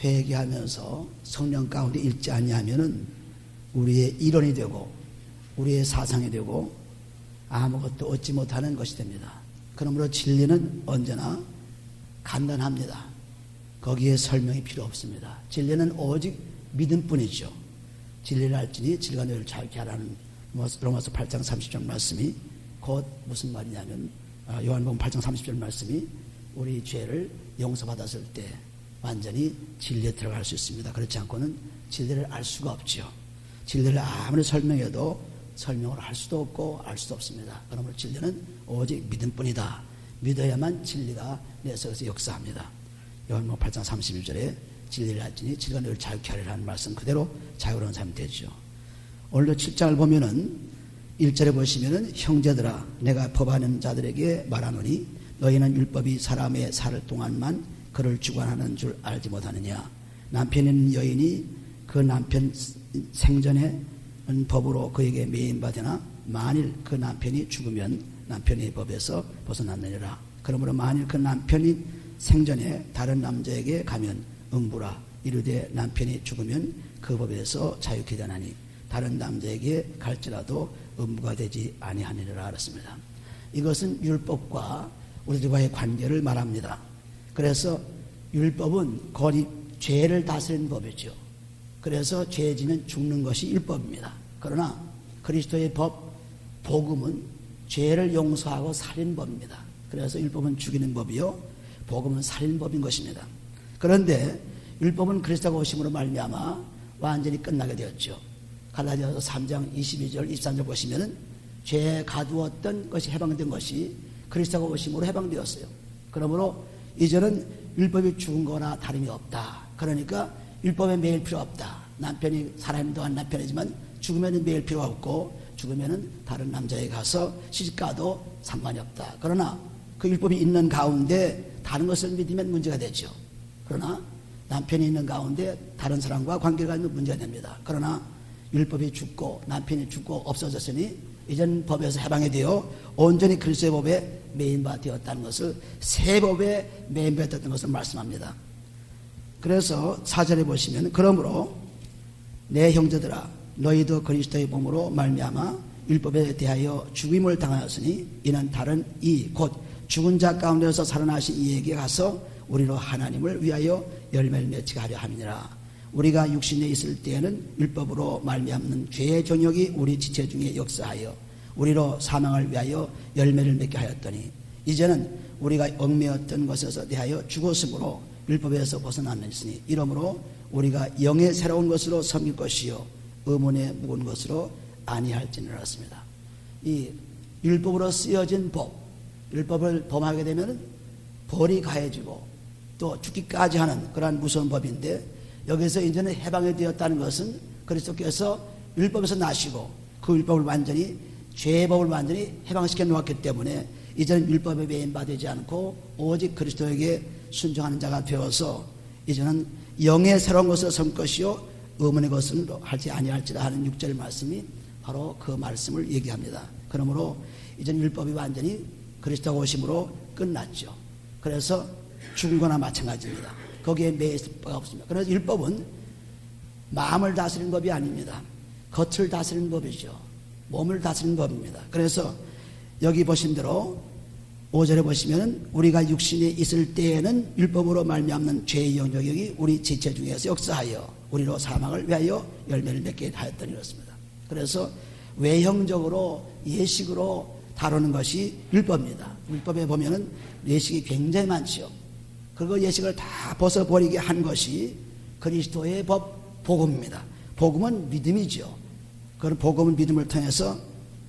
회개하면서 성령 가운데 있지 아니하면은 우리의 이론이 되고 우리의 사상이 되고 아무것도 얻지 못하는 것이 됩니다. 그러므로 진리는 언제나 간단합니다. 거기에 설명이 필요 없습니다. 진리는 오직 믿음뿐이죠. 진리를 알지니 진리가 너희를 자유케 하라는 로마서 8장 30절 말씀이 곧 무슨 말이냐면 요한복음 8장 30절 말씀이 우리 죄를 용서받았을 때 완전히 진리에 들어갈 수 있습니다. 그렇지 않고는 진리를 알 수가 없죠. 진리를 아무리 설명해도 설명을 할 수도 없고 알 수도 없습니다. 그러므로 진리는 오직 믿음뿐이다. 믿어야만 진리가 내 속에서 역사합니다. 요한복음 8장 31절에 진리를 알지니 진리가 너희를 자유케 하리라는 말씀 그대로 자유로운 삶이 되죠. 오늘도 7장을 보면은 1절에 보시면은 형제들아 내가 법하는 자들에게 말하노니 너희는 율법이 사람의 살 동안만 그를 주관하는 줄 알지 못하느냐. 남편 있는 여인이 그 남편 생전에 법으로 그에게 매인받으나 만일 그 남편이 죽으면 남편의 법에서 벗어났느니라. 그러므로 만일 그 남편이 생전에 다른 남자에게 가면 음부라. 이르되 남편이 죽으면 그 법에서 자유케 되나니 다른 남자에게 갈지라도 음부가 되지 아니하니라 하였습니다. 이것은 율법과 우리들과의 관계를 말합니다. 그래서 율법은 거의 죄를 다스리는 법이죠. 그래서 죄 지면 죽는 것이 율법입니다. 그러나 그리스도의 법, 복음은 죄를 용서하고 살리는 법입니다. 그래서 율법은 죽이는 법이요 복음은 살리는 법인 것입니다. 그런데 율법은 그리스도가 오심으로 말미암아 완전히 끝나게 되었죠. 갈라디아서 3장 22절 23절 보시면은 죄에 가두었던 것이 해방된 것이 그리스도가 오심으로 해방되었어요. 그러므로 이제는 율법이 죽은 거나 다름이 없다. 그러니까 율법에 매일 필요 없다. 남편이 살아있는 동안 남편이지만 죽으면 매일 필요 없고 죽으면 다른 남자에 가서 시집가도 상관이 없다. 그러나 그 율법이 있는 가운데 다른 것을 믿으면 문제가 되죠. 그러나 남편이 있는 가운데 다른 사람과 관계가 있는 문제가 됩니다. 그러나 율법이 죽고 남편이 죽고 없어졌으니 이전 법에서 해방이 되어 온전히 그리스도의 법에 매인바 되었다는 것을 새 법에 매인바 되었다는 것을 말씀합니다. 그래서 4절에 보시면 그러므로 내 형제들아 너희도 그리스도의 몸으로 말미암아 율법에 대하여 죽임을 당하였으니 이는 다른 이 곧 죽은 자 가운데서 살아나신 이에게 가서 우리로 하나님을 위하여 열매를 맺게 하려 함이니라. 우리가 육신에 있을 때에는 율법으로 말미암는 죄의 정욕이 우리 지체 중에 역사하여 우리로 사망을 위하여 열매를 맺게 하였더니 이제는 우리가 얽매였던 것에서 대하여 죽었으므로 율법에서 벗어났으니 이러므로 우리가 영의 새로운 것으로 섬길 것이요 의문에 묵은 것으로 아니할지는 알았습니다. 이 율법으로 쓰여진 법, 율법을 범하게 되면 벌이 가해지고 또 죽기까지 하는 그러한 무서운 법인데 여기서 이제는 해방이 되었다는 것은 그리스도께서 율법에서 나시고 그 율법을 완전히 죄의 법을 완전히 해방시켜 놓았기 때문에 이제는 율법에 매인받지 않고 오직 그리스도에게 순종하는 자가 되어서 이제는 영의 새로운 것을 섬길 것이요 의문의 것은 할지 아니할지라 하는 6절 말씀이 바로 그 말씀을 얘기합니다. 그러므로 이제는 율법이 완전히 그리스도가 오심으로 끝났죠. 그래서 죽은 거나 마찬가지입니다. 거기에 매일 바가 없습니다. 그래서 율법은 마음을 다스리는 법이 아닙니다. 겉을 다스리는 법이죠. 몸을 다스리는 법입니다. 그래서 여기 보신 대로 5절에 보시면 우리가 육신에 있을 때에는 율법으로 말미암는 죄의 영역이 우리 지체 중에서 역사하여 우리로 사망을 위하여 열매를 맺게 하였더니 이렇습니다. 그래서 외형적으로 예식으로 다루는 것이 율법입니다. 율법에 보면은 예식이 굉장히 많죠. 그리고 예식을 다 벗어버리게 한 것이 그리스도의 법 복음입니다. 복음은 믿음이죠. 그런 복음은 믿음을 통해서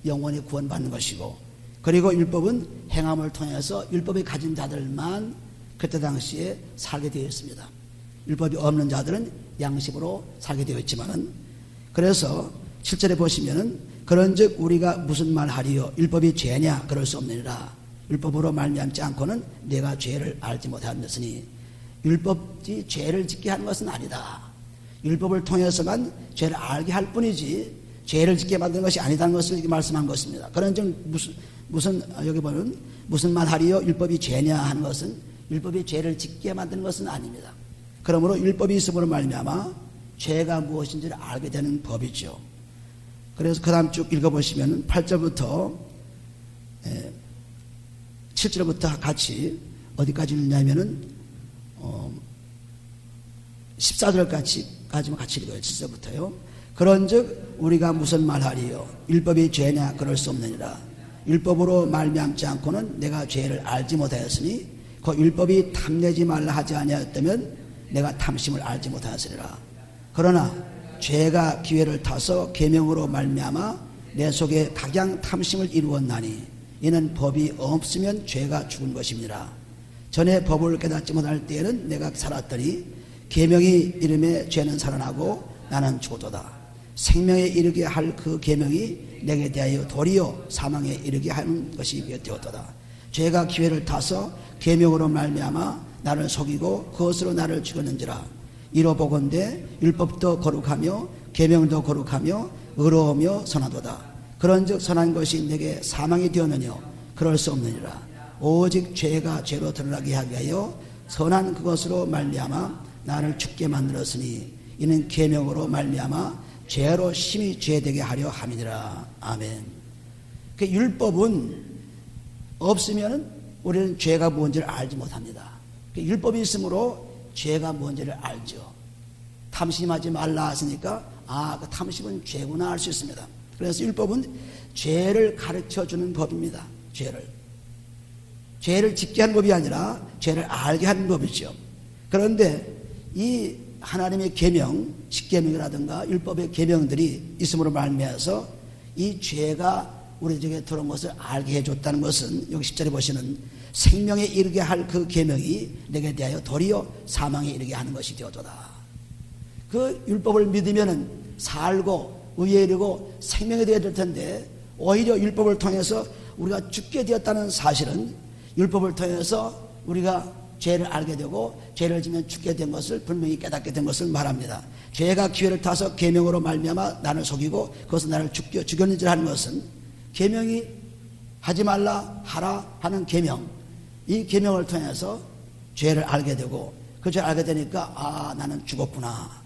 영원히 구원받는 것이고 그리고 율법은 행함을 통해서 율법이 가진 자들만 그때 당시에 살게 되어 있습니다. 율법이 없는 자들은 양심으로 살게 되어 있지만은 그래서 7절에 보시면은 그런즉 우리가 무슨 말 하리요 율법이 죄냐 그럴 수 없느니라. 율법으로 말미암지 않고는 내가 죄를 알지 못하였으니 율법이 죄를 짓게 하는 것은 아니다. 율법을 통해서만 죄를 알게 할 뿐이지 죄를 짓게 만드는 것이 아니다는 것을 이렇게 말씀한 것입니다. 그런즉 무슨 여기 보면 무슨 말 하리요 율법이 죄냐 하는 것은 율법이 죄를 짓게 만드는 것은 아닙니다. 그러므로 율법이 있음으로 말미암아 죄가 무엇인지를 알게 되는 법이죠. 그래서 그 다음 쭉 읽어보시면 8절부터 7절부터 같이 어디까지 읽냐면은 14절까지만 같이 읽어요. 7절부터요. 그런즉 우리가 무슨 말하리요? 율법이 죄냐? 그럴 수 없느니라. 율법으로 말미암지 않고는 내가 죄를 알지 못하였으니 그 율법이 탐내지 말라 하지 아니하였다면 내가 탐심을 알지 못하였으리라. 그러나 죄가 기회를 타서 계명으로 말미암아 내 속에 각양 탐심을 이루었나니 이는 법이 없으면 죄가 죽은 것입니다. 전에 법을 깨닫지 못할 때에는 내가 살았더니 계명이 이름에 죄는 살아나고 나는 죽었도다. 생명에 이르게 할 그 계명이 내게 대하여 도리어 사망에 이르게 하는 것이 되었도다. 죄가 기회를 타서 계명으로 말미암아 나를 속이고 그것으로 나를 죽였는지라. 이로 보건대 율법도 거룩하며 계명도 거룩하며 의로우며 선하도다. 그런즉 선한 것이 내게 사망이 되었느뇨? 그럴 수 없느니라. 오직 죄가 죄로 드러나게 하게 하여 선한 그것으로 말미암아 나를 죽게 만들었으니 이는 계명으로 말미암아 죄로 심히 죄되게 하려 함이니라. 아멘. 그 율법은 없으면 우리는 죄가 뭔지를 알지 못합니다. 그 율법이 있으므로 죄가 뭔지를 알죠. 탐심하지 말라 하시니까 그 탐심은 죄구나 알 수 있습니다. 그래서 율법은 죄를 가르쳐주는 법입니다. 죄를 짓게 하는 법이 아니라 죄를 알게 하는 법이죠. 그런데 이 하나님의 계명, 십계명이라든가 율법의 계명들이 있음으로 말미암아서 이 죄가 우리에게 들어온 것을 알게 해줬다는 것은 여기 10절에 보시는 생명에 이르게 할 그 계명이 내게 대하여 도리어 사망에 이르게 하는 것이 되어도다. 그 율법을 믿으면 살고 의에 이르고 생명에 되어야 될 텐데 오히려 율법을 통해서 우리가 죽게 되었다는 사실은 율법을 통해서 우리가 죄를 알게 되고 죄를 지면 죽게 된 것을 분명히 깨닫게 된 것을 말합니다. 죄가 기회를 타서 계명으로 말미암아 나를 속이고 그것은 나를 죽였는지 하는 것은 계명이 하지 말라 하라 하는 계명, 이 계명을 통해서 죄를 알게 되고 그 죄를 알게 되니까 나는 죽었구나.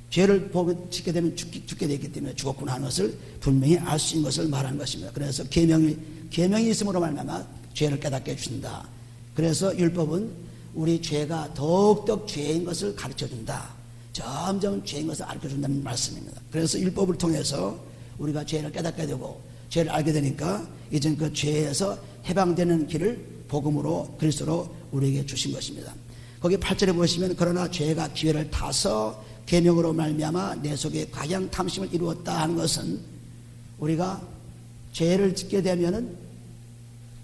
죄를 보게 짓게 되면 죽게 되기 때문에 죽었구나 하는 것을 분명히 알 수 있는 것을 말하는 것입니다. 그래서 계명이 있음으로 말미암아 죄를 깨닫게 해준다. 그래서 율법은 우리 죄가 더욱더 죄인 것을 가르쳐준다. 점점 죄인 것을 가르쳐준다는 말씀입니다. 그래서 율법을 통해서 우리가 죄를 깨닫게 되고 죄를 알게 되니까 이젠 그 죄에서 해방되는 길을 복음으로 그리스도로 우리에게 주신 것입니다. 거기 8절에 보시면 그러나 죄가 기회를 타서 계명으로 말미암아 내 속에 각양 탐심을 이루었다 하는 것은 우리가 죄를 짓게 되면은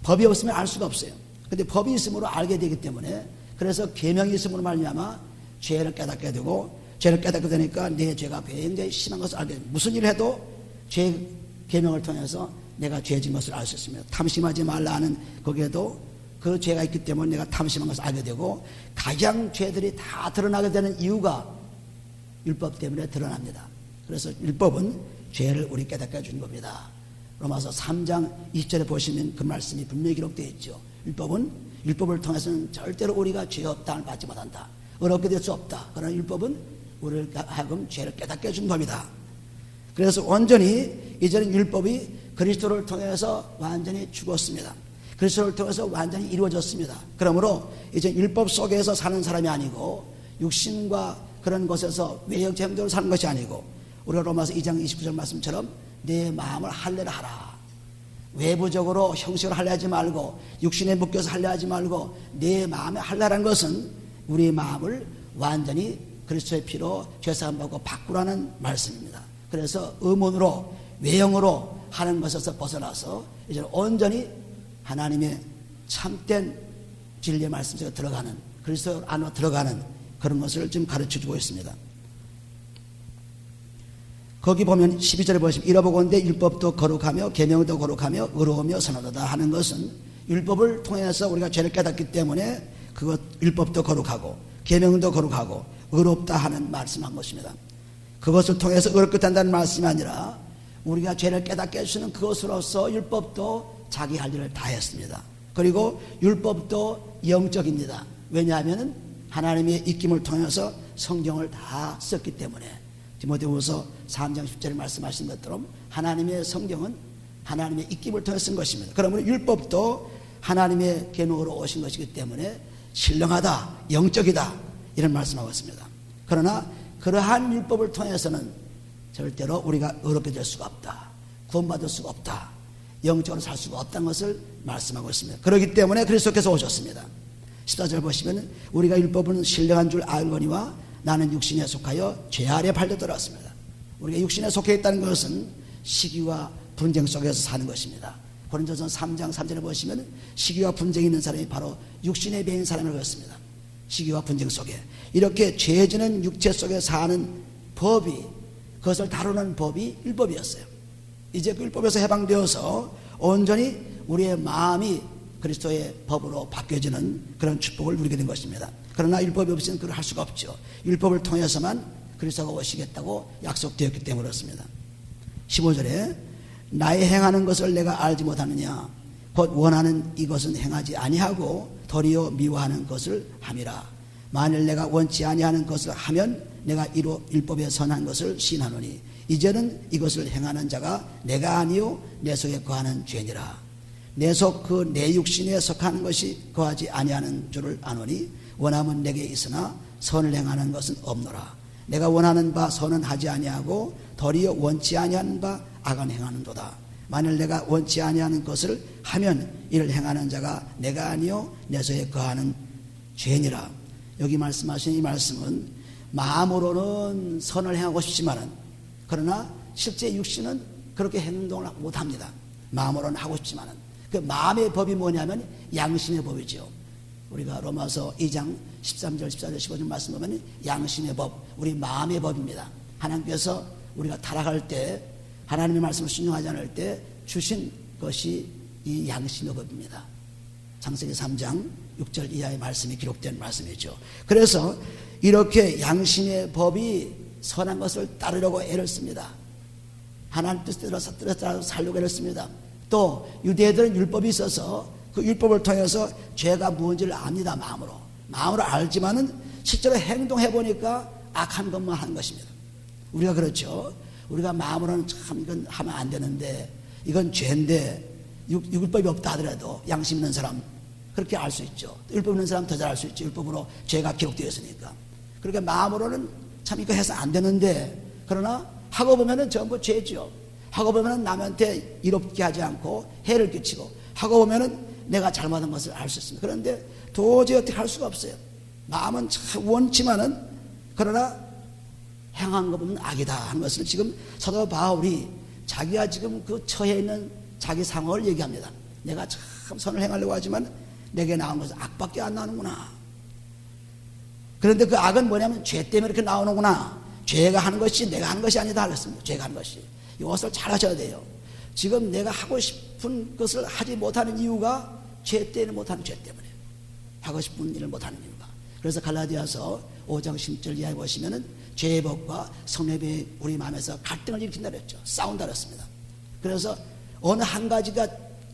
법이 없으면 알 수가 없어요. 근데 법이 있으므로 알게 되기 때문에 그래서 계명이 있음으로 말미암아 죄를 깨닫게 되고 죄를 깨닫게 되니까 내 죄가 굉장히 심한 것을 알게 됩니다. 무슨 일을 해도 죄 계명을 통해서 내가 죄진 것을 알 수 있습니다. 탐심하지 말라 하는 거기에도 그 죄가 있기 때문에 내가 탐심한 것을 알게 되고 가장 죄들이 다 드러나게 되는 이유가 율법 때문에 드러납니다. 그래서 율법은 죄를 우리 깨닫게 해주는 겁니다. 로마서 3장 20절에 보시면 그 말씀이 분명히 기록되어 있죠. 율법을 통해서는 절대로 우리가 죄 없다를 받지 못한다. 어렵게 될 수 없다. 그러나 율법은 우리를 하여금 죄를 깨닫게 해준 법이다. 그래서 완전히 이제는 율법이 그리스도를 통해서 완전히 죽었습니다. 그리스도를 통해서 완전히 이루어졌습니다. 그러므로 이제 율법 속에서 사는 사람이 아니고 육신과 그런 것에서 외형 행동으로 사는 것이 아니고 우리가 로마서 2장 29절 말씀처럼 내 마음을 할례를 하라. 외부적으로 형식으로 할례하지 말고 육신에 묶여서 할례하지 말고 내 마음에 할례라는 것은 우리 마음을 완전히 그리스도의 피로 죄사함 받고 바꾸라는 말씀입니다. 그래서 의문으로 외형으로 하는 것에서 벗어나서 이제 온전히 하나님의 참된 진리의 말씀 속에 들어가는 그리스도 안으로 들어가는 그런 것을 지금 가르쳐주고 있습니다. 거기 보면 12절에 보시면 이러보건대 율법도 거룩하며 계명도 거룩하며 의로우며 선하도다 하는 것은 율법을 통해서 우리가 죄를 깨닫기 때문에 그것 율법도 거룩하고 계명도 거룩하고 의롭다 하는 말씀한 것입니다. 그것을 통해서 의롭게 된다는 말씀이 아니라 우리가 죄를 깨닫게 해주는 그것으로서 율법도 자기 할 일을 다 했습니다. 그리고 율법도 영적입니다. 왜냐하면 하나님의 입김을 통해서 성경을 다 썼기 때문에 디모데후서 3장 10절에 말씀하신 것처럼 하나님의 성경은 하나님의 입김을 통해 쓴 것입니다. 그러므로 율법도 하나님의 계명으로 오신 것이기 때문에 신령하다, 영적이다 이런 말씀하고 있습니다. 그러나 그러한 율법을 통해서는 절대로 우리가 의롭게 될 수가 없다, 구원받을 수가 없다, 영적으로 살 수가 없다는 것을 말씀하고 있습니다. 그렇기 때문에 그리스도께서 오셨습니다. 14절 보시면 우리가 율법은 신령한 줄 알거니와 나는 육신에 속하여 죄 아래 팔려들었습니다. 우리가 육신에 속해 있다는 것은 시기와 분쟁 속에서 사는 것입니다. 고린도서 3장 3절에 보시면 시기와 분쟁이 있는 사람이 바로 육신에 배인 사람을 그랬습니다. 시기와 분쟁 속에 이렇게 죄지는 육체 속에 사는 법이, 그것을 다루는 법이 율법이었어요. 이제 그 율법에서 해방되어서 온전히 우리의 마음이 그리스도의 법으로 바뀌어지는 그런 축복을 누리게 된 것입니다. 그러나 율법이 없이는 그걸 할 수가 없죠. 율법을 통해서만 그리스도가 오시겠다고 약속되었기 때문에 그렇습니다. 15절에 나의 행하는 것을 내가 알지 못하느냐 곧 원하는 이것은 행하지 아니하고 도리어 미워하는 것을 함이라. 만일 내가 원치 아니하는 것을 하면 내가 이로 율법에 선한 것을 시인하노니 이제는 이것을 행하는 자가 내가 아니요 내 속에 거하는 죄니라. 내 속 그 내 육신에 속하는 것이 거하지 아니하는 줄을 아노니 원함은 내게 있으나 선을 행하는 것은 없노라. 내가 원하는 바 선은 하지 아니하고 도리어 원치 아니하는 바 악은 행하는도다. 만일 내가 원치 아니하는 것을 하면 이를 행하는 자가 내가 아니요 내 속에 거하는 죄니라. 여기 말씀하신 이 말씀은 마음으로는 선을 행하고 싶지만은 그러나 실제 육신은 그렇게 행동을 못합니다. 마음으로는 하고 싶지만은 그 마음의 법이 뭐냐면 양심의 법이죠. 우리가 로마서 2장 13절 14절 15절 말씀 보면 양심의 법, 우리 마음의 법입니다. 하나님께서 우리가 타락할 때 하나님의 말씀을 순종하지 않을 때 주신 것이 이 양심의 법입니다. 창세기 3장 6절 이하의 말씀이 기록된 말씀이죠. 그래서 이렇게 양심의 법이 선한 것을 따르려고 애를 씁니다. 하나님 뜻대로 살려고 애를 씁니다. 또 유대인들은 율법이 있어서 그 율법을 통해서 죄가 무엇인지를 압니다. 마음으로 알지만은 실제로 행동해 보니까 악한 것만 하는 것입니다. 우리가 그렇죠. 우리가 마음으로는 참 이건 하면 안 되는데 이건 죄인데 율법이 없다 하더라도 양심 있는 사람 그렇게 알 수 있죠. 율법 있는 사람 더 잘 알 수 있죠. 율법으로 죄가 기록되어 있으니까. 그러니까 마음으로는 참 이거 해서 안 되는데 그러나 하고 보면은 전부 죄죠. 하고 보면은 남한테 이롭게 하지 않고 해를 끼치고 하고 보면은 내가 잘못한 것을 알 수 있습니다. 그런데 도저히 어떻게 할 수가 없어요. 마음은 참 원치만은 그러나 행한 것 보면 악이다 하는 것을 지금 사도 바울이 자기가 지금 그 처해 있는 자기 상황을 얘기합니다. 내가 참 선을 행하려고 하지만 내게 나온 것은 악밖에 안 나오는구나. 그런데 그 악은 뭐냐면 죄 때문에 이렇게 나오는구나. 죄가 하는 것이 내가 하는 것이 아니다 그랬습니다. 죄가 하는 것이. 이것을 잘 하셔야 돼요. 지금 내가 하고 싶은 것을 하지 못하는 이유가 죄 때문에 못하는 죄 때문에 하고 싶은 일을 못하는 이유가. 그래서 갈라디아서 5장 10절 이하에 보시면은 죄의 법과 성령의 법이 우리 마음에서 갈등을 일으킨다 그랬죠. 싸운다 그랬습니다. 그래서 어느 한 가지가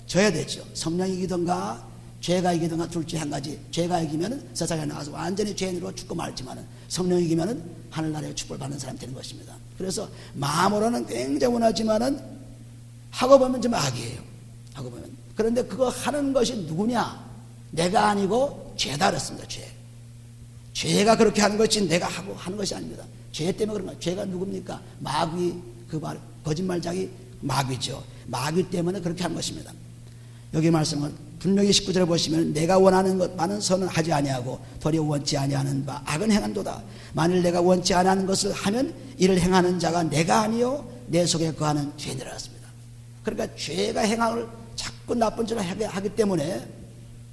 져야 되죠. 성령이 이기든가 죄가 이기든가 둘 중에 한 가지. 죄가 이기면은 세상에 나와서 완전히 죄인으로 죽고 말지만은 성령이 이기면은 하늘나라의 축복을 받는 사람이 되는 것입니다. 그래서 마음으로는 굉장히 원하지만은 하고 보면 좀 악이에요. 하고 보면. 그런데 그거 하는 것이 누구냐? 내가 아니고 죄다 그랬습니다. 죄가 그렇게 하는 것이 내가 하고 하는 것이 아닙니다. 죄 때문에 그런 거예요. 죄가 누굽니까? 마귀, 그 말, 거짓말장이 마귀죠. 마귀 때문에 그렇게 하는 것입니다. 여기 말씀은 분명히 19절에 보시면 내가 원하는 것만은 선은 하지 아니하고 도리어 원치 아니하는 바 악은 행한도다. 만일 내가 원치 아니하는 것을 하면 이를 행하는 자가 내가 아니요 내 속에 거하는 죄니라 했습니다. 그러니까 죄가 행함을 자꾸 나쁜 짓을 하기 때문에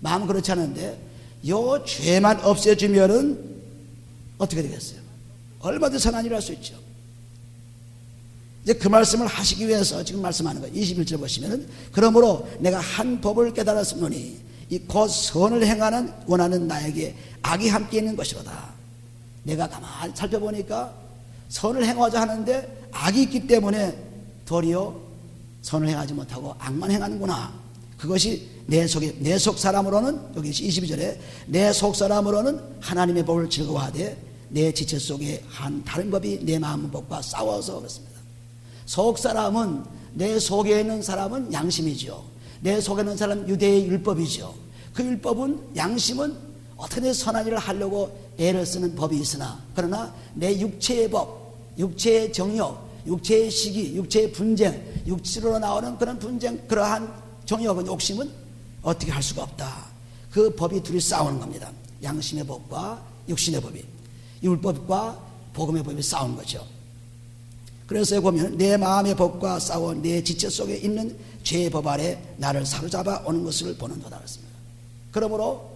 마음은 그렇지 않은데 요 죄만 없애주면은 어떻게 되겠어요? 얼마든지 선한 일을 할 수 있죠. 이제 그 말씀을 하시기 위해서 지금 말씀하는 거예요. 21절 보시면은 그러므로 내가 한 법을 깨달았으니 이 곧 선을 행하는 원하는 나에게 악이 함께 있는 것이로다. 내가 가만히 살펴보니까 선을 행하자 하는데 악이 있기 때문에 도리어 선을 행하지 못하고 악만 행하는구나. 그것이 내 속 사람으로는, 여기 22절에 내 속 사람으로는 하나님의 법을 즐거워하되 내 지체 속에 한 다른 법이 내 마음 법과 싸워서 그렇습니다. 속 사람은, 내 속에 있는 사람은 양심이죠. 내 속에 있는 사람은 유대의 율법이죠. 그 율법은, 양심은 어떻게든 선한 일을 하려고 애를 쓰는 법이 있으나, 그러나 내 육체의 법, 육체의 정욕, 육체의 시기, 육체의 분쟁, 육체로 나오는 그런 분쟁, 그러한 정욕은, 욕심은 어떻게 할 수가 없다. 그 법이 둘이 싸우는 겁니다. 양심의 법과 육신의 법이, 율법과 복음의 법이 싸우는 거죠. 그래서 보면 내 마음의 법과 싸워 내 지체 속에 있는 죄의 법 아래 나를 사로잡아 오는 것을 보는도다 그랬습니다. 그러므로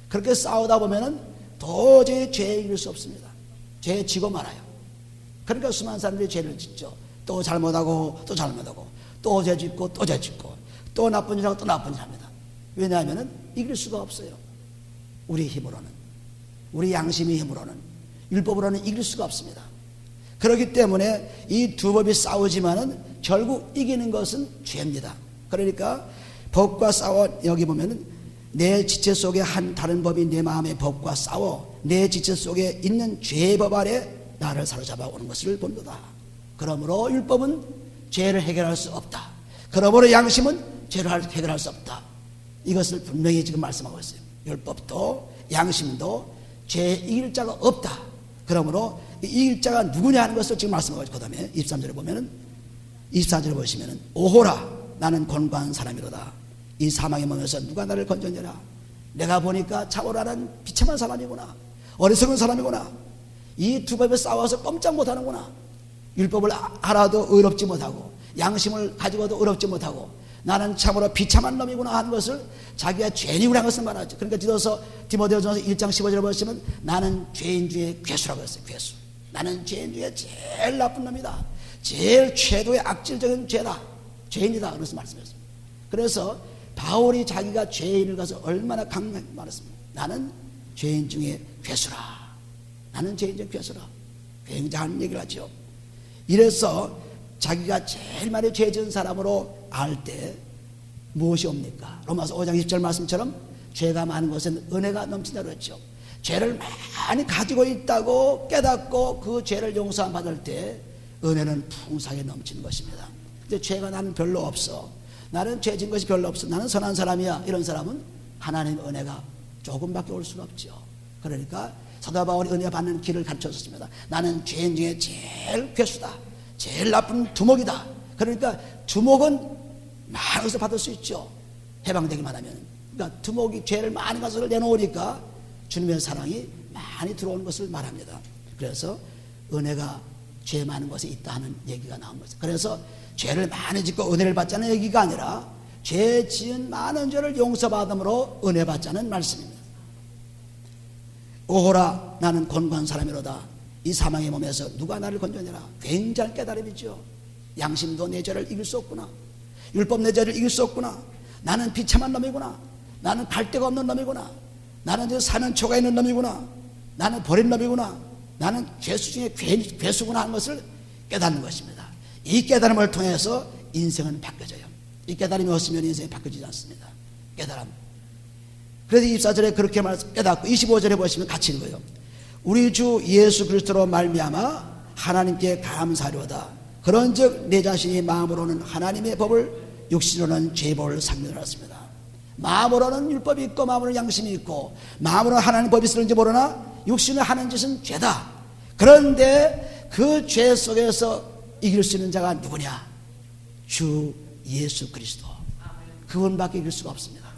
그렇게 싸우다 보면은 도저히 죄에 이를 수 없습니다. 죄에 지고 말아요. 그러니까 수많은 사람들이 죄를 짓죠. 또 잘못하고 또 잘못하고 또 죄 짓고 또 죄 짓고 또 나쁜 일하고 또 나쁜 일 합니다. 왜냐하면 이길 수가 없어요. 우리 힘으로는, 우리 양심의 힘으로는, 율법으로는 이길 수가 없습니다. 그렇기 때문에 이 두 법이 싸우지만은 결국 이기는 것은 죄입니다. 그러니까 법과 싸워, 여기 보면은 내 지체 속에 한 다른 법이 내 마음의 법과 싸워 내 지체 속에 있는 죄의 법 아래 나를 사로잡아 오는 것을 본도다. 그러므로 율법은 죄를 해결할 수 없다. 그러므로 양심은 죄를 해결할 수 없다. 이것을 분명히 지금 말씀하고 있어요. 율법도 양심도 죄에 이길 자가 없다. 그러므로 이길 자가 누구냐 하는 것을 지금 말씀하고 있고, 그 다음에 23절에 보면은, 24절에 보시면은 오호라 나는 곤고한 사람이로다. 이 사망의 몸에서 누가 나를 건져내라. 내가 보니까 참으로는 비참한 사람이구나, 어리석은 사람이구나. 이 두 법에 싸워서 꼼짝 못하는구나. 율법을 알아도 의롭지 못하고 양심을 가지고도 의롭지 못하고 나는 참으로 비참한 놈이구나 하는 것을, 자기가 죄인이구나 하는 것을 말하죠. 그러니까 디모데전서 1장 15절에 보시면 나는 죄인 중에 괴수라고 했어요. 괴수. 나는 죄인 중에 제일 나쁜 놈이다. 제일 최고의 악질적인 죄다. 죄인이다. 그래서 말씀했습니다. 그래서 바울이 자기가 죄인을 가서 얼마나 강하게 말했습니다. 나는 죄인 중에 괴수라. 나는 죄인 중에 괴수라. 굉장한 얘기를 하죠. 이래서 자기가 제일 많이 죄 지은 사람으로 알 때 무엇이 옵니까? 로마서 5장 20절 말씀처럼 죄가 많은 것은 은혜가 넘친다고 했죠. 죄를 많이 가지고 있다고 깨닫고 그 죄를 용서 받을 때 은혜는 풍성하게 넘치는 것입니다. 근데 죄가 나는 별로 없어, 나는 죄 지은 것이 별로 없어, 나는 선한 사람이야, 이런 사람은 하나님의 은혜가 조금밖에 올 수가 없죠. 그러니까 사도 바울이 은혜 받는 길을 가르쳐줬습니다. 나는 죄인 중에 제일 괴수다, 제일 나쁜 두목이다. 그러니까 두목은 많은 것을 받을 수 있죠. 해방되기만 하면. 그러니까 두목이 죄를 많이 가서 내놓으니까 주님의 사랑이 많이 들어오는 것을 말합니다. 그래서 은혜가 죄 많은 것에 있다 하는 얘기가 나온 거죠. 그래서 죄를 많이 짓고 은혜를 받자는 얘기가 아니라 죄 지은 많은 죄를 용서받음으로 은혜 받자는 말씀입니다. 오호라 나는 곤고한 사람이로다. 이 사망의 몸에서 누가 나를 건져내라. 굉장한 깨달음이죠. 양심도 내 죄를 이길 수 없구나. 율법 내 죄를 이길 수 없구나. 나는 비참한 놈이구나. 나는 갈 데가 없는 놈이구나. 나는 사는 초가 있는 놈이구나. 나는 버린 놈이구나. 나는 괴수 중에 괴수구나 하는 것을 깨닫는 것입니다. 이 깨달음을 통해서 인생은 바뀌어져요. 이 깨달음이 없으면 인생이 바뀌어지지 않습니다. 깨달음. 그래서 24절에 그렇게 깨닫고 25절에 보시면 같이 읽어요. 우리 주 예수 그리스도로 말미암아 하나님께 감사하려다. 그런즉 내 자신이 마음으로는 하나님의 법을, 육신으로는 죄법을 상면하였습니다. 마음으로는 율법이 있고 마음으로는 양심이 있고 마음으로는 하나님 법이 있을지 모르나 육신을 하는 짓은 죄다. 그런데 그 죄 속에서 이길 수 있는 자가 누구냐? 주 예수 그리스도. 그분밖에 이길 수가 없습니다.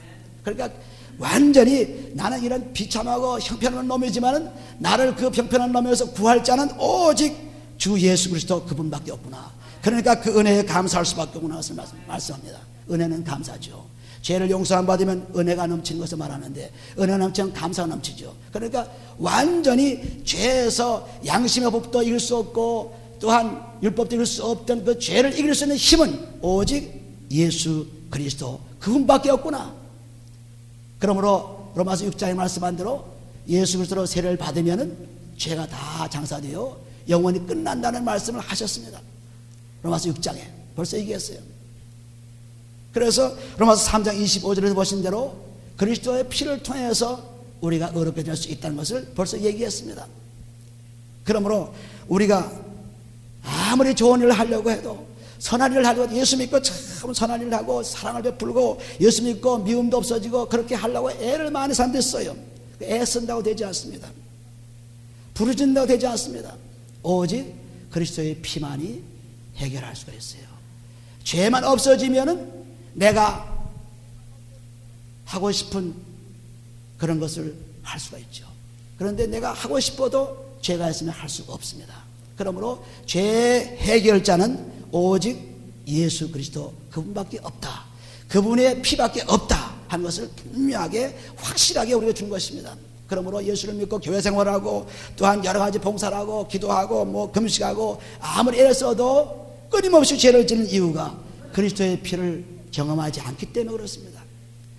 그러니까 완전히 나는 이런 비참하고 형편없는 놈이지만은 나를 그 형편한 놈에서 구할 자는 오직 주 예수 그리스도, 그분밖에 없구나. 그러니까 그 은혜에 감사할 수밖에 없구나 것을 말씀합니다. 은혜는 감사죠. 죄를 용서함 받으면 은혜가 넘치는 것을 말하는데 은혜가 넘치면 감사가 넘치죠. 그러니까 완전히 죄에서 양심의 법도 이길 수 없고 또한 율법도 이길 수 없던 그 죄를 이길 수 있는 힘은 오직 예수 그리스도, 그분밖에 없구나. 그러므로 로마서 6장에 말씀한 대로 예수 그리스도로 세례를 받으면은 죄가 다 장사되어 영원히 끝난다는 말씀을 하셨습니다. 로마서 6장에 벌써 얘기했어요. 그래서 로마서 3장 25절에서 보신 대로 그리스도의 피를 통해서 우리가 의롭게 될 수 있다는 것을 벌써 얘기했습니다. 그러므로 우리가 아무리 좋은 일을 하려고 해도, 선한 일을 하려고 해도, 예수 믿고 참 선한 일을 하고 사랑을 베풀고 예수 믿고 미움도 없어지고 그렇게 하려고 애를 많이 사람들이 써요. 애 쓴다고 되지 않습니다. 부르진다고 되지 않습니다. 오직 그리스도의 피만이 해결할 수가 있어요. 죄만 없어지면은 내가 하고 싶은 그런 것을 할 수가 있죠. 그런데 내가 하고 싶어도 죄가 있으면 할 수가 없습니다. 그러므로 죄 해결자는 오직 예수 그리스도 그분밖에 없다. 그분의 피밖에 없다 하는 것을 분명하게 확실하게 우리가 준 것입니다. 그러므로 예수를 믿고 교회 생활하고 또한 여러 가지 봉사를 하고 기도하고 뭐 금식하고 아무리 애를 써도 끊임없이 죄를 짓는 이유가 그리스도의 피를 경험하지 않기 때문에 그렇습니다.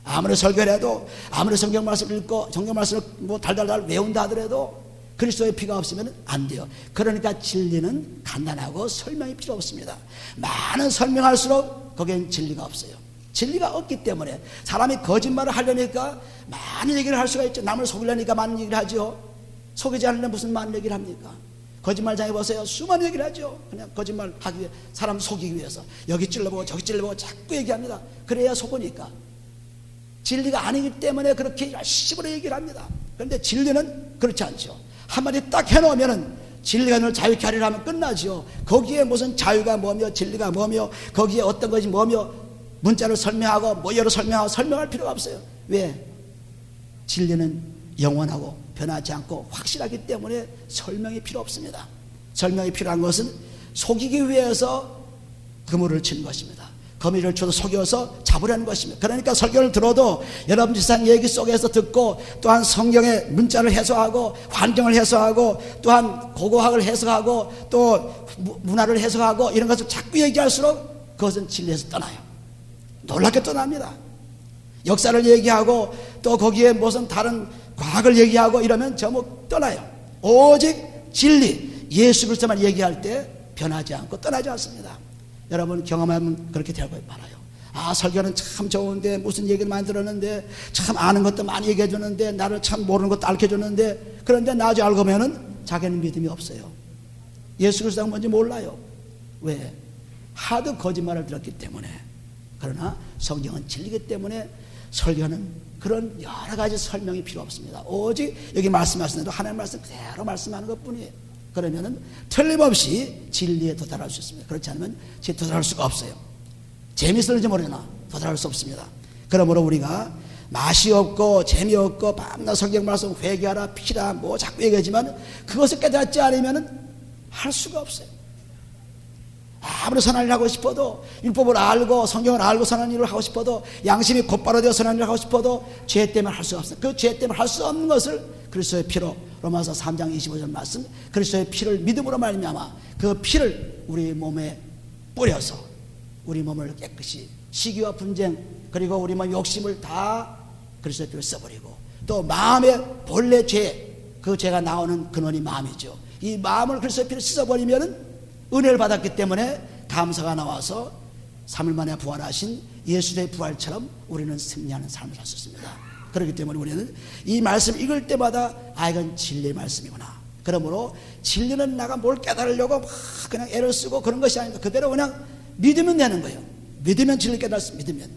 아무리 설교를 해도, 아무리 성경 말씀을 읽고 성경 말씀을 뭐 달달달 외운다 하더라도 그리스도의 피가 없으면 안 돼요. 그러니까 진리는 간단하고 설명이 필요 없습니다. 많은 설명할수록 거기엔 진리가 없어요. 진리가 없기 때문에 사람이 거짓말을 하려니까 많은 얘기를 할 수가 있죠. 남을 속이려니까 많은 얘기를 하죠. 속이지 않으면 무슨 많은 얘기를 합니까? 거짓말장에 보세요. 수많은 얘기를 하죠. 그냥 거짓말 하기 위해, 사람 속이기 위해서 여기 찔러보고 저기 찔러보고 자꾸 얘기합니다. 그래야 속으니까. 진리가 아니기 때문에 그렇게 열심히 얘기를 합니다. 그런데 진리는 그렇지 않죠. 한마디 딱 해놓으면은 진리가 널 자유케 하리라 하면 끝나죠. 거기에 무슨 자유가 뭐며 진리가 뭐며 거기에 어떤 것이 뭐며 문자를 설명하고 뭐여로 설명하고 설명할 필요가 없어요. 왜? 진리는 영원하고 변하지 않고 확실하기 때문에 설명이 필요 없습니다. 설명이 필요한 것은 속이기 위해서 그물을 치는 것입니다. 거미를 쳐도 속여서 잡으려는 것입니다. 그러니까 설교를 들어도 여러분 지상 얘기 속에서 듣고 또한 성경의 문자를 해석하고 환경을 해석하고 또한 고고학을 해석하고 또 문화를 해석하고 이런 것을 자꾸 얘기할수록 그것은 진리에서 떠나요. 놀랍게 떠납니다. 역사를 얘기하고 또 거기에 무슨 다른 과학을 얘기하고 이러면 전부 떠나요. 오직 진리 예수 그리스도만 얘기할 때 변하지 않고 떠나지 않습니다. 여러분 경험하면 그렇게 되고 말아요. 아, 설교는 참 좋은데 무슨 얘기를 많이 들었는데 참 아는 것도 많이 얘기해 줬는데 나를 참 모르는 것도 알려 줬는데 그런데 나중에 알고 보면은 자기는 믿음이 없어요. 예수 그리스도가 뭔지 몰라요. 왜? 하도 거짓말을 들었기 때문에. 그러나 성경은 진리기 때문에 설교는 그런 여러 가지 설명이 필요 없습니다. 오직 여기 말씀하신 대로 하나님 말씀 그대로 말씀하는 것뿐이에요. 그러면은 틀림없이 진리에 도달할 수 있습니다. 그렇지 않으면 도달할 수가 없어요. 재미있을지 모르나 도달할 수 없습니다. 그러므로 우리가 맛이 없고 재미없고 밤낮 성경 말씀 회개하라 피라 뭐 자꾸 얘기하지만 그것을 깨닫지 않으면은 할 수가 없어요. 아무리 선한 일을 하고 싶어도 율법을 알고 성경을 알고 선한 일을 하고 싶어도 양심이 곧바로 되어 선한 일을 하고 싶어도 죄 때문에 할 수가 없어요. 그 죄 때문에 할 수 없는 것을 그리스도의 피로 로마서 3장 25절 말씀 그리스도의 피를 믿음으로 말미암아 그 피를 우리 몸에 뿌려서 우리 몸을 깨끗이 시기와 분쟁 그리고 우리 몸 욕심을 다 그리스도의 피를 써버리고 또 마음의 본래 죄 그 죄가 나오는 근원이 마음이죠. 이 마음을 그리스도의 피를 씻어버리면은 은혜를 받았기 때문에 감사가 나와서 3일 만에 부활하신 예수의 부활처럼 우리는 승리하는 삶을 살 수 있습니다. 그렇기 때문에 우리는 이 말씀 읽을 때마다 아 이건 진리의 말씀이구나. 그러므로 진리는 내가 뭘 깨달으려고 막 그냥 애를 쓰고 그런 것이 아닙니다. 그대로 그냥 믿으면 되는 거예요. 믿으면 진리를 깨달을 수 믿으면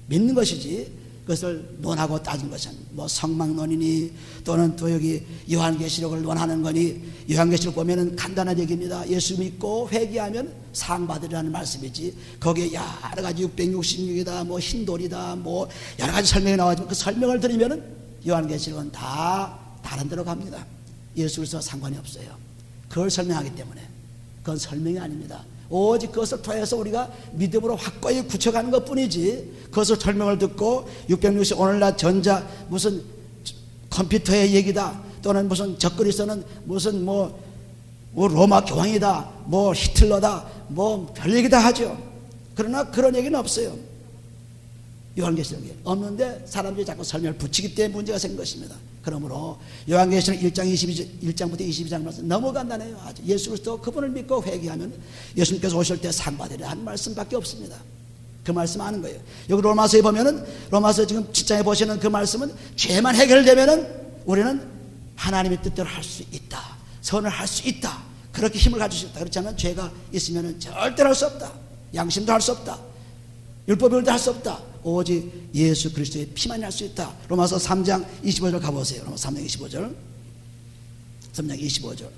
믿는 것이지 그것을 논하고 따진 것이 아닙니다. 뭐 성막론이니 또는 또 여기 요한계시록을 논하는 거니 요한계시록 보면은 간단한 얘기입니다. 예수 믿고 회개하면 상 받으리라는 말씀이지 거기에 여러 가지 666이다 뭐 흰돌이다 뭐 여러 가지 설명이 나와지만 그 설명을 들으면은 요한계시록은 다 다른 데로 갑니다. 예수 그리스도와 상관이 없어요. 그걸 설명하기 때문에 그건 설명이 아닙니다. 오직 그것을 통해서 우리가 믿음으로 확고히 굳혀가는 것 뿐이지 그것을 설명을 듣고 660 오늘날 전자 무슨 컴퓨터의 얘기다 또는 무슨 적그리스도는 무슨 뭐 로마 교황이다 뭐 히틀러다 뭐 별 얘기 다 하죠. 그러나 그런 얘기는 없어요. 요한계시록에 없는데 사람들이 자꾸 설명을 붙이기 때문에 문제가 생긴 것입니다. 그러므로 요한계시록 1장부터 22장 말씀 너무 간단해요. 예수 그리스도 그분을 믿고 회개하면 예수님께서 오실 때 상 받으리라 하는 말씀밖에 없습니다. 그 말씀 아는 거예요. 여기 로마서에 보면은, 로마서 지금 7장에 보시는 그 말씀은 죄만 해결되면은 우리는 하나님의 뜻대로 할 수 있다, 선을 할 수 있다, 그렇게 힘을 가질 수 있다. 그렇지 않으면 죄가 있으면은 절대로 할 수 없다. 양심도 할 수 없다. 율법을 할 수 없다. 오직 예수 그리스도의 피만이 할 수 있다. 로마서 3장 25절 가보세요. 로마서 3장 25절. 3장 25절.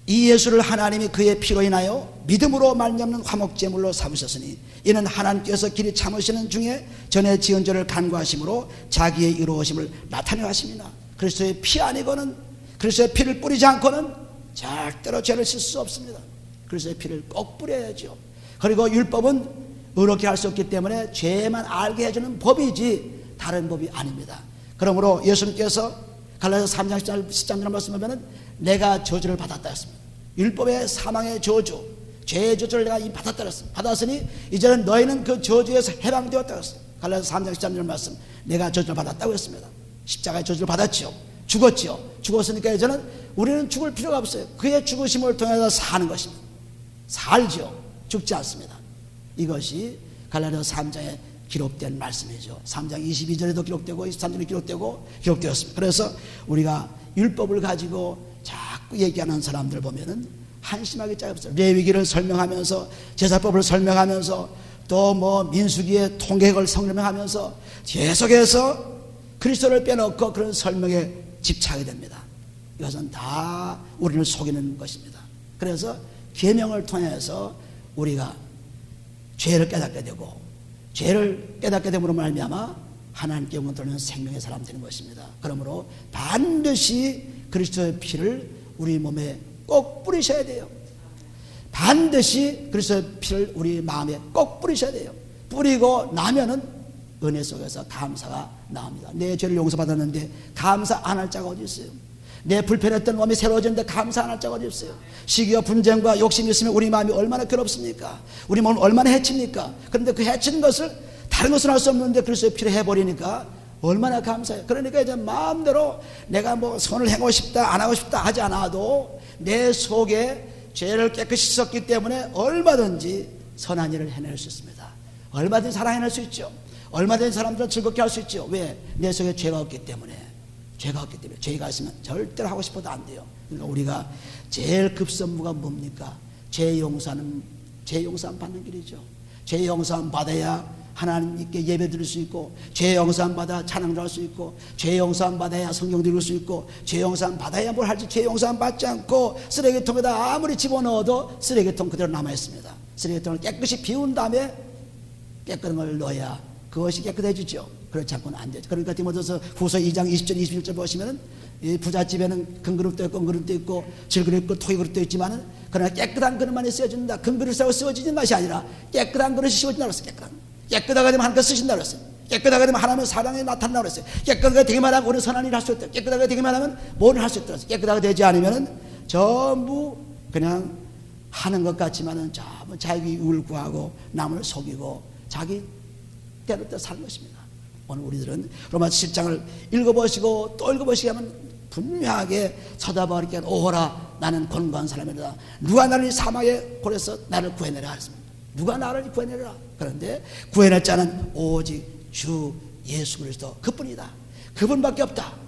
이 예수를 하나님이 그의 피로 인하여 믿음으로 말미암는 화목제물로 삼으셨으니 이는 하나님께서 길이 참으시는 중에 전에 지은 죄를 간구하심으로 자기의 이루어심을 나타내려 하심이나. 그리스도의 피 아니고는, 그리스도의 피를 뿌리지 않고는 절대로 죄를 질 수 없습니다. 그리스도의 피를 꼭 뿌려야죠. 그리고 율법은 의롭게 할 수 없기 때문에 죄만 알게 해주는 법이지 다른 법이 아닙니다. 그러므로 예수님께서 갈라디아서 3장 10절 말씀 보면은 내가 저주를 받았다 했습니다. 율법의 사망의 저주, 죄의 저주를 내가 이미 받았다 했습니다. 받았으니 이제는 너희는 그 저주에서 해방되었다 했습니다. 갈라디아서 3장 13절 말씀, 내가 저주를 받았다고 했습니다. 십자가의 저주를 받았지요. 죽었지요. 죽었으니까 이제는 우리는 죽을 필요가 없어요. 그의 죽으심을 통해서 사는 것입니다. 살지요. 죽지 않습니다. 이것이 갈라디아서 3장에 기록된 말씀이죠. 3장 22절에도 기록되고 23절에 기록되었습니다. 그래서 우리가 율법을 가지고 자꾸 얘기하는 사람들 보면은 한심하게 짜였어요. 레위기를 설명하면서, 제사법을 설명하면서, 또 뭐 민수기의 통계획을 설명하면서 계속해서 그리스도를 빼놓고 그런 설명에 집착하게 됩니다. 이것은 다 우리를 속이는 것입니다. 그래서 계명을 통해서 우리가 죄를 깨닫게 되고, 죄를 깨닫게 됨으로 말미암아 하나님께 영광 돌리는 생명의 사람 되는 것입니다. 그러므로 반드시 그리스도의 피를 우리 몸에 꼭 뿌리셔야 돼요. 반드시 그리스도의 피를 우리 마음에 꼭 뿌리셔야 돼요. 뿌리고 나면은 은혜 속에서 감사가 나옵니다. 내 죄를 용서받았는데 감사 안 할 자가 어디 있어요? 내 불편했던 마음이 새로워졌는데 감사 안 할 자가 어디 있어요? 시기와 분쟁과 욕심이 있으면 우리 마음이 얼마나 괴롭습니까? 우리 몸을 얼마나 해칩니까? 그런데 그 해치는 것을 다른 것은 할 수 없는데 그리스도의 피를 해버리니까 얼마나 감사해요. 그러니까 이제 마음대로 내가 뭐 선을 행하고 싶다 안 하고 싶다 하지 않아도 내 속에 죄를 깨끗이 씻었기 때문에 얼마든지 선한 일을 해낼 수 있습니다. 얼마든지 사랑해낼 수 있죠. 얼마든지 사람들을 즐겁게 할 수 있죠. 왜? 내 속에 죄가 없기 때문에. 죄가 없기 때문에. 죄가 있으면 절대로 하고 싶어도 안 돼요. 그러니까 우리가 제일 급선무가 뭡니까? 죄 용서는 받는 길이죠. 죄 용서 받아야 하나님께 예배 드릴 수 있고, 죄 용서 받아 찬양도 할 수 있고, 죄 용서 받아야 성경 읽을 수 있고, 죄 용서 받아야 뭘 할지, 죄 용서 받지 않고 쓰레기통에다 아무리 집어넣어도 쓰레기통 그대로 남아있습니다. 쓰레기통을 깨끗이 비운 다음에 깨끗한 걸 넣어야 그것이 깨끗해지죠. 그렇지 않고는 안 되죠. 그러니까 디모데서 후서 2장 20절 21절 보시면은 이 부잣집에는 금그릇도 있고 은그릇도 있고 질그릇도 있고 토기그릇도 있지만은 그러나 깨끗한 그릇만이 쓰여진다. 금그릇하고 쓰여지는 것이 아니라 깨끗한 그릇이 쓰여진다고 했어요. 깨끗하게 되면 하나님께서 쓰신다고 했어요. 깨끗하게 되면 하나님의 사랑이 나타난다고 했어요. 깨끗하게 되기만 하면 우리는 선한 일을 할 수 있다. 깨끗하게 되기만 하면 뭐를 할 수 있다고 했어요. 깨끗하게 되지 않으면은 전부 그냥 하는 것 같지만은 전부 자기 유익을 구하고 남을 속이고 자기 때로 사는 것입니다. 오늘 우리들은 로마서 10장을 읽어보시고 또 읽어보시게 하면 분명하게 쳐다보니까 오호라 나는 곤고한 사람이다. 누가 나를 이 사막의 골에서 나를 구해내라 하셨습니다. 누가 나를 구해내라. 그런데 구해낼 자는 오직 주 예수 그리스도 그뿐이다. 그분밖에 없다.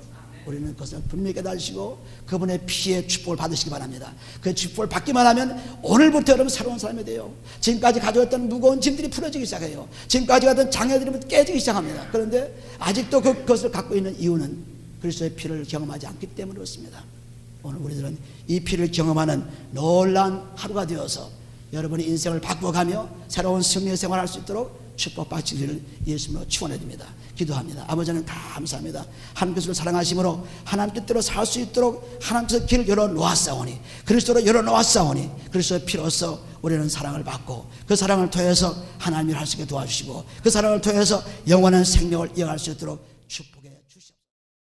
우리는 그것을 분명히 깨달으시고 그분의 피의 축복을 받으시기 바랍니다. 그 축복을 받기만 하면 오늘부터 여러분 새로운 사람이 돼요. 지금까지 가져왔던 무거운 짐들이 풀어지기 시작해요. 지금까지 가던 장애들이 깨지기 시작합니다. 그런데 아직도 그것을 갖고 있는 이유는 그리스도의 피를 경험하지 않기 때문에 그렇습니다. 오늘 우리들은 이 피를 경험하는 놀라운 하루가 되어서 여러분의 인생을 바꿔가며 새로운 승리의 생활을 할 수 있도록 축복받기를 예수님으로 축원해 줍니다. 기도합니다. 아버지는 감사합니다. 하나님께서 사랑하심으로 하나님 뜻대로 살 수 있도록 하나님께서 길을 열어놓았사오니 그리스도로 열어놓았사오니 그리스도의 피로써 우리는 사랑을 받고 그 사랑을 통해서 하나님을 할 수 있게 도와주시고 그 사랑을 통해서 영원한 생명을 이어갈 수 있도록 축복